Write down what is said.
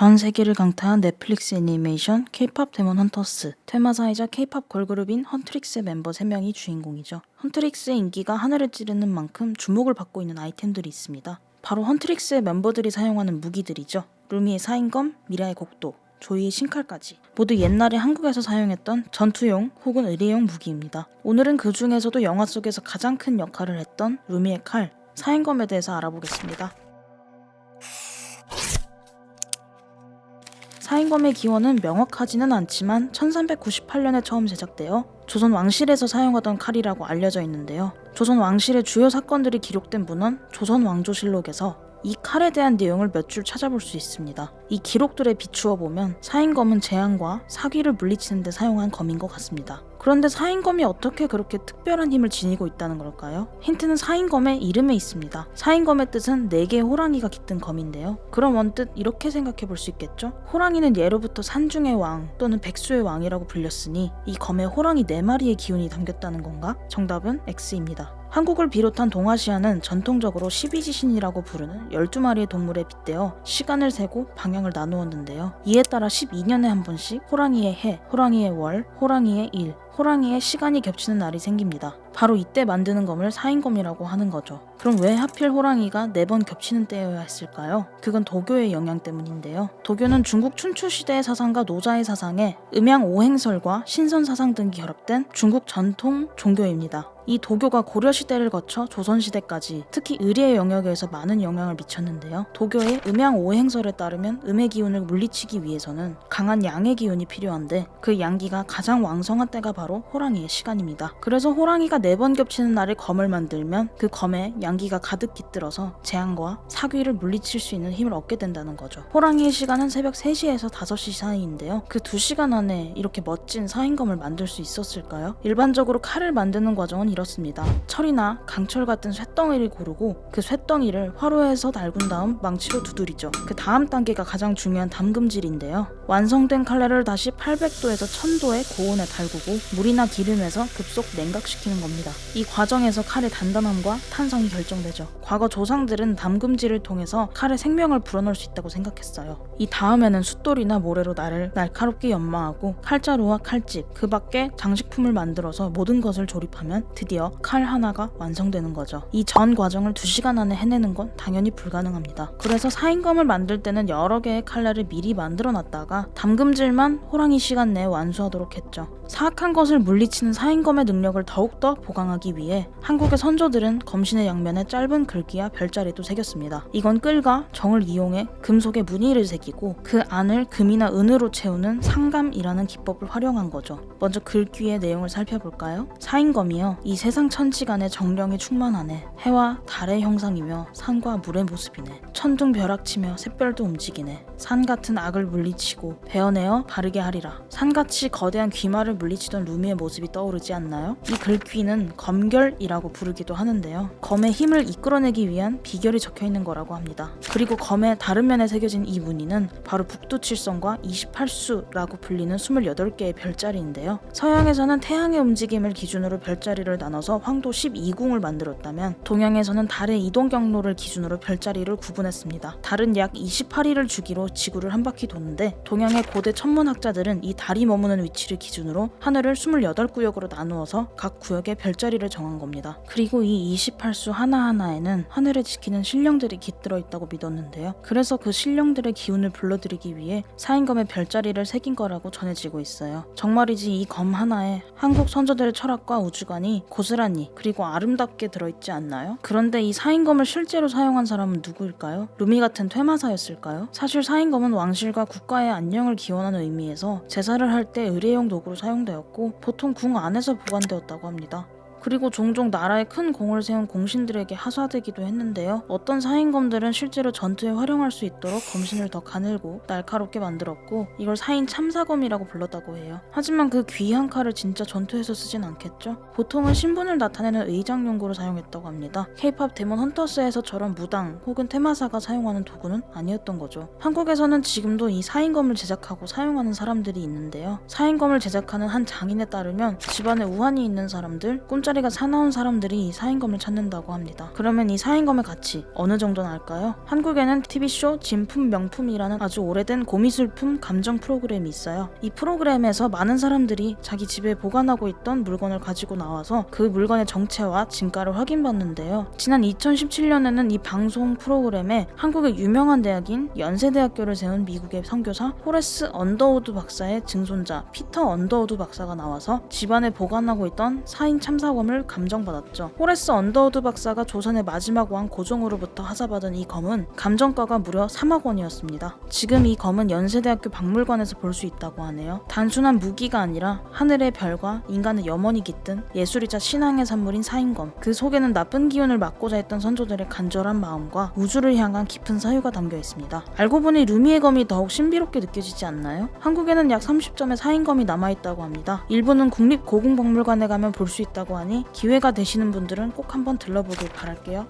전 세계를 강타한 넷플릭스 애니메이션 K-POP 데몬 헌터스. 퇴마사이자 K-POP 걸그룹인 헌트릭스의 멤버 3명이 주인공이죠. 헌트릭스의 인기가 하늘을 찌르는 만큼 주목을 받고 있는 아이템들이 있습니다. 바로 헌트릭스의 멤버들이 사용하는 무기들이죠. 루미의 사인검, 미라의 곡도, 조이의 신칼까지 모두 옛날에 한국에서 사용했던 전투용 혹은 의뢰용 무기입니다. 오늘은 그 중에서도 영화 속에서 가장 큰 역할을 했던 루미의 칼, 사인검에 대해서 알아보겠습니다. 사인검의 기원은 명확하지는 않지만 1398년에 처음 제작되어 조선 왕실에서 사용하던 칼이라고 알려져 있는데요. 조선 왕실의 주요 사건들이 기록된 문헌 조선왕조실록에서 이 칼에 대한 내용을 몇 줄 찾아볼 수 있습니다. 이 기록들에 비추어 보면 사인검은 재앙과 사기를 물리치는 데 사용한 검인 것 같습니다. 그런데 사인검이 어떻게 그렇게 특별한 힘을 지니고 있다는 걸까요? 힌트는 사인검의 이름에 있습니다. 사인검의 뜻은 4개의 호랑이가 깃든 검인데요. 그럼 언뜻 이렇게 생각해 볼 수 있겠죠? 호랑이는 예로부터 산중의 왕 또는 백수의 왕이라고 불렸으니 이 검에 호랑이 4마리의 기운이 담겼다는 건가? 정답은 X입니다. 한국을 비롯한 동아시아는 전통적으로 12지신이라고 부르는 12마리의 동물에 빗대어 시간을 세고 방향을 나누었는데요. 이에 따라 12년에 한 번씩 호랑이의 해, 호랑이의 월, 호랑이의 일, 호랑이의 시간이 겹치는 날이 생깁니다. 바로 이때 만드는 검을 사인검이라고 하는 거죠. 그럼 왜 하필 호랑이가 4번 겹치는 때여야 했을까요? 그건 도교의 영향 때문인데요. 도교는 중국 춘추 시대의 사상과 노자의 사상에 음양 오행설과 신선 사상 등이 결합된 중국 전통 종교입니다. 이 도교가 고려 시대를 거쳐 조선 시대까지 특히 의례의 영역에서 많은 영향을 미쳤는데요. 도교의 음양 오행설에 따르면 음의 기운을 물리치기 위해서는 강한 양의 기운이 필요한데 그 양기가 가장 왕성한 때가 바로 호랑이의 시간입니다. 그래서 호랑이가 4번 겹치는 날에 검을 만들면 그 검에 양기가 가득 깃들어서 재앙과 사귀를 물리칠 수 있는 힘을 얻게 된다는 거죠. 호랑이의 시간은 새벽 3시에서 5시 사이인데요. 그 2시간 안에 이렇게 멋진 사인검을 만들 수 있었을까요? 일반적으로 칼을 만드는 과정은 이렇습니다. 철이나 강철 같은 쇳덩이를 고르고 그 쇳덩이를 화로에서 달군 다음 망치로 두드리죠. 그 다음 단계가 가장 중요한 담금질인데요. 완성된 칼날을 다시 800도에서 1000도의 고온에 달구고 물이나 기름에서 급속 냉각시키는 겁니다. 이 과정에서 칼의 단단함과 탄성이 결정되죠. 과거 조상들은 담금질을 통해서 칼의 생명을 불어넣을 수 있다고 생각했어요. 이 다음에는 숫돌이나 모래로 날을 날카롭게 연마하고 칼자루와 칼집, 그 밖에 장식품을 만들어서 모든 것을 조립하면 드디어 칼 하나가 완성되는 거죠. 이 전 과정을 2시간 안에 해내는 건 당연히 불가능합니다. 그래서 사인검을 만들 때는 여러 개의 칼날을 미리 만들어 놨다가 담금질만 호랑이 시간 내에 완수하도록 했죠. 사악한 것을 물리치는 사인검의 능력을 더욱더 보강하기 위해 한국의 선조들은 검신의 양면에 짧은 글귀와 별자리도 새겼습니다. 이건 끌과 정을 이용해 금속에 무늬를 새기고 그 안을 금이나 은으로 채우는 상감이라는 기법을 활용한 거죠. 먼저 글귀의 내용을 살펴볼까요? 사인검이요, 이 세상 천지간의 정령이 충만하네. 해와 달의 형상이며 산과 물의 모습이네. 천둥벼락치며 샛별도 움직이네. 산 같은 악을 물리치고 베어내어 바르게 하리라. 산같이 거대한 귀마를 물리치던 루미의 모습이 떠오르지 않나요? 이 글귀는 검결이라고 부르기도 하는데요. 검의 힘을 이끌어내기 위한 비결이 적혀있는 거라고 합니다. 그리고 검의 다른 면에 새겨진 이 무늬는 바로 북두칠성과 28수라고 불리는 28개의 별자리인데요. 서양에서는 태양의 움직임을 기준으로 별자리를 나눠서 황도 12궁을 만들었다면 동양에서는 달의 이동 경로를 기준으로 별자리를 구분했습니다. 달은 약 28일을 주기로 지구를 한 바퀴 도는데 동양의 고대 천문학자들은 이 달이 머무는 위치를 기준으로 하늘을 28구역으로 나누어서 각 구역의 별자리를 정한 겁니다. 그리고 이 28수 하나하나에는 하늘을 지키는 신령들이 깃들어 있다고 믿었는데요. 그래서 그 신령들의 기운을 불러들이기 위해 사인검에 별자리를 새긴 거라고 전해지고 있어요. 정말이지 이 검 하나에 한국 선조들의 철학과 우주관이 고스란히 그리고 아름답게 들어있지 않나요? 그런데 이 사인검을 실제로 사용한 사람은 누구일까요? 루미 같은 퇴마사였을까요? 사실 사인검은 왕실과 국가의 안녕을 기원하는 의미에서 제사를 할 때 의례용 도구로 사용되었고 보통 궁 안에서 보관되었다고 합니다. 그리고 종종 나라에 큰 공을 세운 공신들에게 하사되기도 했는데요. 어떤 사인검들은 실제로 전투에 활용할 수 있도록 검신을 더 가늘고 날카롭게 만들었고 이걸 사인 참사검이라고 불렀다고 해요. 하지만 그 귀한 칼을 진짜 전투에서 쓰진 않겠죠? 보통은 신분을 나타내는 의장 용도로 사용했다고 합니다. K-POP 데몬 헌터스에서처럼 무당 혹은 테마사가 사용하는 도구는 아니었던 거죠. 한국에서는 지금도 이 사인검을 제작하고 사용하는 사람들이 있는데요. 사인검을 제작하는 한 장인에 따르면 집안에 우환이 있는 사람들, 꿈자 술자리가 사나운 사람들이 이 사인검을 찾는다고 합니다. 그러면 이 사인검의 가치 어느 정도나 할까요? 한국에는 TV쇼 진품 명품이라는 아주 오래된 고미술품 감정 프로그램이 있어요. 이 프로그램에서 많은 사람들이 자기 집에 보관하고 있던 물건을 가지고 나와서 그 물건의 정체와 진가를 확인받는데요. 지난 2017년에는 이 방송 프로그램에 한국의 유명한 대학인 연세대학교를 세운 미국의 선교사 호레스 언더우드 박사의 증손자 피터 언더우드 박사가 나와서 집안에 보관하고 있던 사인 참사검을 감정받았죠. 호레스 언더우드 박사가 조선의 마지막 왕 고종으로부터 하사받은 이 검은 감정가가 무려 3억 원이었습니다. 지금 이 검은 연세대학교 박물관에서 볼 수 있다고 하네요. 단순한 무기가 아니라 하늘의 별과 인간의 염원이 깃든 예술이자 신앙의 산물인 사인검. 그 속에는 나쁜 기운을 막고자 했던 선조들의 간절한 마음과 우주를 향한 깊은 사유가 담겨 있습니다. 알고 보니 루미의 검이 더욱 신비롭게 느껴지지 않나요? 한국에는 약 30점의 사인검이 남아있다고 합니다. 일부는 국립고궁박물관에 가면 볼 수 있다고 하니 기회가 되시는 분들은 꼭 한번 들러보길 바랄게요.